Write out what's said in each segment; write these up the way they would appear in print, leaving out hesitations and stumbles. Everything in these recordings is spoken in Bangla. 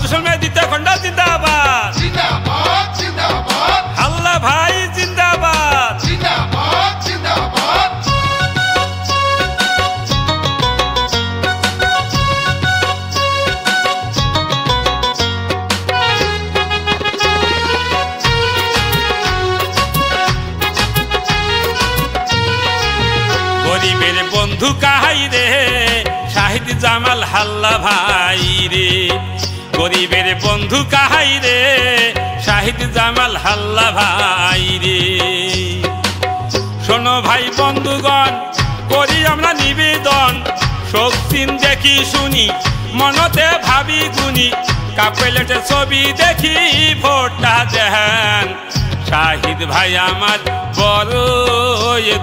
মধুসূদন দ্বিতীয় খণ্ড জিন্দাবাদ জিন্দাবাদ জিন্দাবাদ হাল্লা ভাই জিন্দাবাদ জিন্দাবাদ জিন্দাবাদ গরিবের বন্ধু কাহাই রে শাহিদ জামাল হাল্লা ভাই রে গরিবের বন্ধু কাহাই রে শাহিদ জামাল হাল্লা ভাই রে শোনো ভাই বন্ধুগণ করি আমরা নিবেদন শক্তিন দেখি শুনি মনতে ভাবি গুনি কাপেলেটে ছবি দেখি ভোটটা দেন শাহিদ ভাই আমার বড়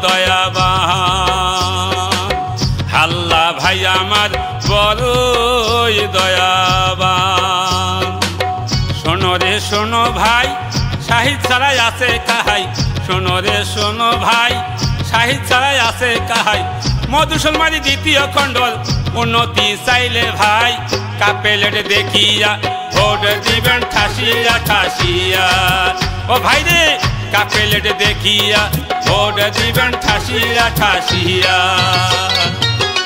দয়াবান হাল্লা ভাই আমার বড় দয়াবান শোনো রে শোনো ভাই শাহিদ ছাড়াই আছে কাহাই শোনো রে শোনো ভাই শাহিদ ছাড়াই আছে কাহাই মধুসূদন দ্বিতীয় খণ্ডল উন্নতি চাইলে ভাই কাপেলেট দেখিয়া ভোট দিবেন ঠাসিয়া ঠাসিয়া ও ভাই রে কাপেলেট দেখিয়া ভোট দিবেন ঠাসিয়া ঠাসিয়া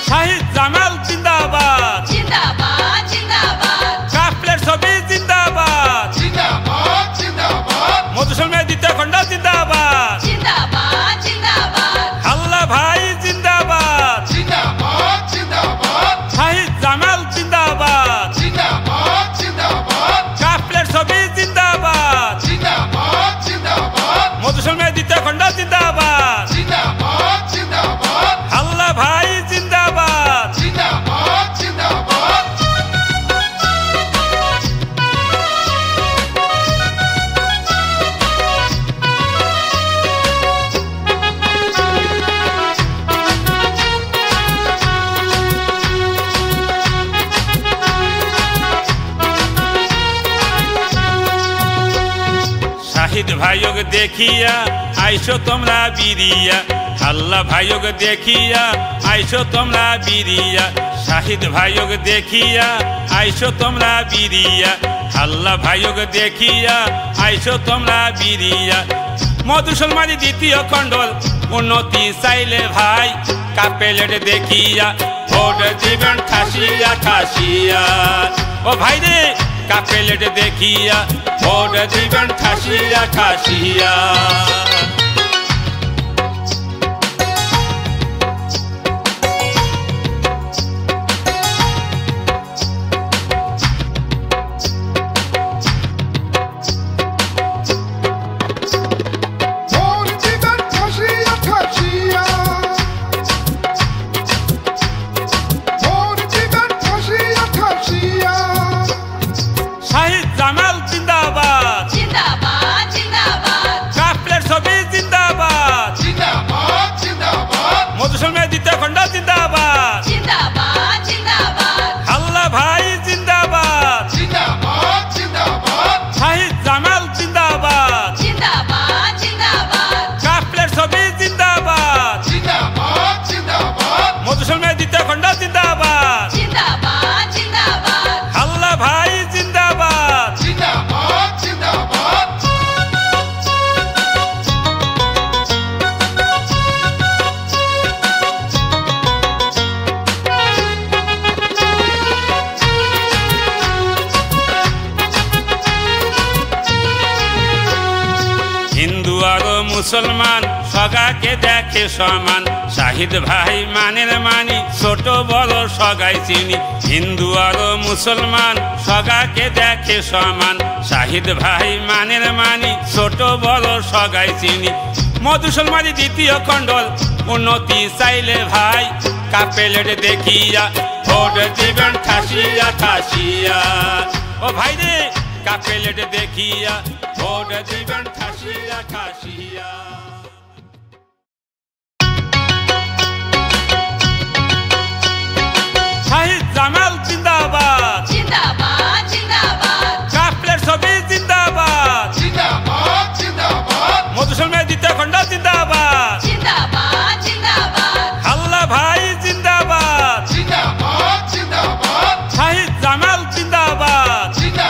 শাহিদ জামাল জিন্দাবাদ জিন্দাবাদ জিন্দাবাদ কাপলেট ছবি জিন্দাবাদ জিন্দাবাদ জিন্দাবাদ মধুসূদন দ্বিতীয় খণ্ড জিন্দাবাদ জিন্দাবাদ জিন্দাবাদ হাল্লা ভাই জিন্দাবাদ জিন্দাবাদ জিন্দাবাদ শাহিদ জামাল জিন্দাবাদ জিন্দাবাদ জিন্দাবাদ কাপলেট ছবি জিন্দাবাদ জিন্দাবাদ জিন্দাবাদ মধুসূদন দ্বিতীয় খণ্ড জিন্দাবাদ জিন্দাবাদ জিন্দাবাদ হাল্লা ভাই জিন্দাবাদ জিন্দাবাদ জিন্দাবাদ শাহিদ ভাইয়োগ দেখিয়া আইসো তোমরা বিরিয়া হাল্লা ভাইয়োগ দেখিয়া আইসো তোমরা বিরিয়া শাহিদ ভাইয়োগ দেখিয়া আইসো তোমরা বিরিয়া হাল্লা ভাইয়োগ দেখিয়া আইসো তোমরা বিরিয়া মধুসূদন দ্বিতীয় খণ্ডল উন্নতি চাইলে ভাই কাপেলেট দেখিয়া ভোট দিবেন ঠাসিয়া ঠাসিয়া ও ভাই রে কাপেলেট দেখিয়া ভোট দিবেন ঠাসিয়া ঠাসিয়া ভোট দিবেন ঠাসিয়া ঠাসিয়া ভোট দিবেন ঠাসিয়া ঠাসিয়া শাহিদ জামাল জিন্দাবাদ জিন্দাবাদ জিন্দাবাদ কাপলেট ছবি জিন্দাবাদ জিন্দাবাদ জিন্দাবাদ মধুসূদন দ্বিতীয় খণ্ড জিন্দাবাদ জিন্দাবাদ জিন্দাবাদ হাল্লা ভাই জিন্দাবাদ জিন্দাবাদ জিন্দাবাদ শাহিদ জামাল জিন্দাবাদ জিন্দাবাদ জিন্দাবাদ কাপলেট ছবি জিন্দাবাদ জিন্দাবাদ জিন্দাবাদ মধুসূদন দ্বিতীয় খণ্ড জিন্দাবাদ জিন্দাবাদ জিন্দাবাদ হাল্লা ভাই জিন্দাবাদ জিন্দাবাদ জিন্দাবাদ হিন্দু আর মুসলমান সগাকে দেখে সমান শাহিদ ভাই মানের মানি ছোট বড় সগাই চিনি হিন্দু আর মুসলমান সগাকে দেখে সমান শাহিদ ভাই মানের মানি ছোট বড় সগাই চিনি মধুসূদন দ্বিতীয় খণ্ডল উন্নতি চাইলে ভাই কাপেলেট দেখিয়া ভোট দিবেন ঠাসিয়া ঠাসিয়া ও ভাই রে কাপেলেট দেখিয়া ভোট দিবেন ঠাসিয়া ঠাসিয়া শাহিদ জামাল জিন্দাবাদ জিন্দাবাদ জিন্দাবাদ কাপলেট ছবি জিন্দাবাদ জিন্দাবাদ জিন্দাবাদ মধুসূদন দ্বিতীয় খণ্ড জিন্দাবাদ জিন্দাবাদ জিন্দাবাদ হাল্লা ভাই জিন্দাবাদ জিন্দাবাদ জিন্দাবাদ শাহিদ জামাল জিন্দাবাদ জিন্দাবাদ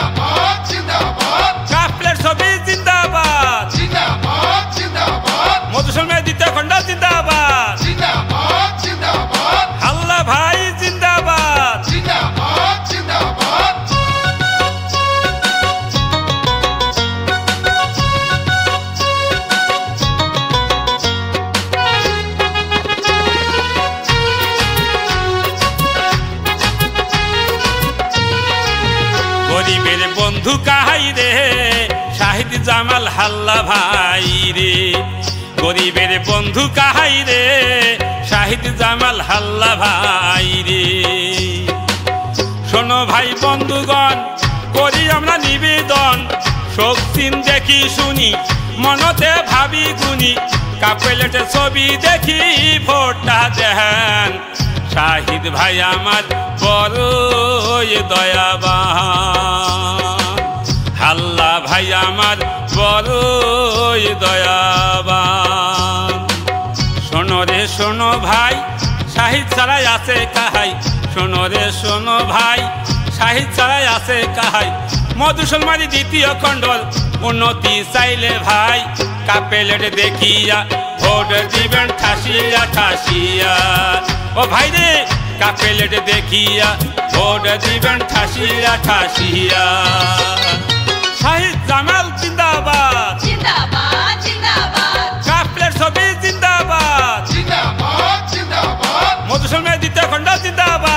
গরিবের বন্ধু কাহাই রে শাহিদ জামাল হাল্লা ভাই রে গরিবের বন্ধু কাহাই রে শাহিদ জামাল হাল্লা ভাই রে শোনো ভাই বন্ধুগণ করি আমরা নিবেদন শক্তিন দেখি শুনি মনতে ভাবি গুনি কাপেলেটে ছবি দেখি ভোটটা দেন শাহিদ ভাই আমার বড় দয়াবান হাল্লা ভাই আমার বড় দয়াবান শোনো রে শোনো ভাই শাহিদ ছাড়াই আছে কাহাই শোনো রে শোনো ভাই শাহিদ ছাড়াই আছে কাহাই মধুসলমারি দ্বিতীয় খণ্ডল উন্নতি চাইলে ভাই কাপেলেট দেখিয়া ভোট দিবেন ঠাসিয়া ঠাসিয়া ও ভাই রে কাপেলেট দেখিয়া ভোট দিবেন ঠাসিয়া ঠাসিয়া শাহিদ জামাল জিন্দাবাদ জিন্দাবাদ জিন্দাবাদ কাপলেট ছবি জিন্দাবাদ জিন্দাবাদ জিন্দাবাদ মধুসলমারি দ্বিতীয় খণ্ড জিন্দাবাদ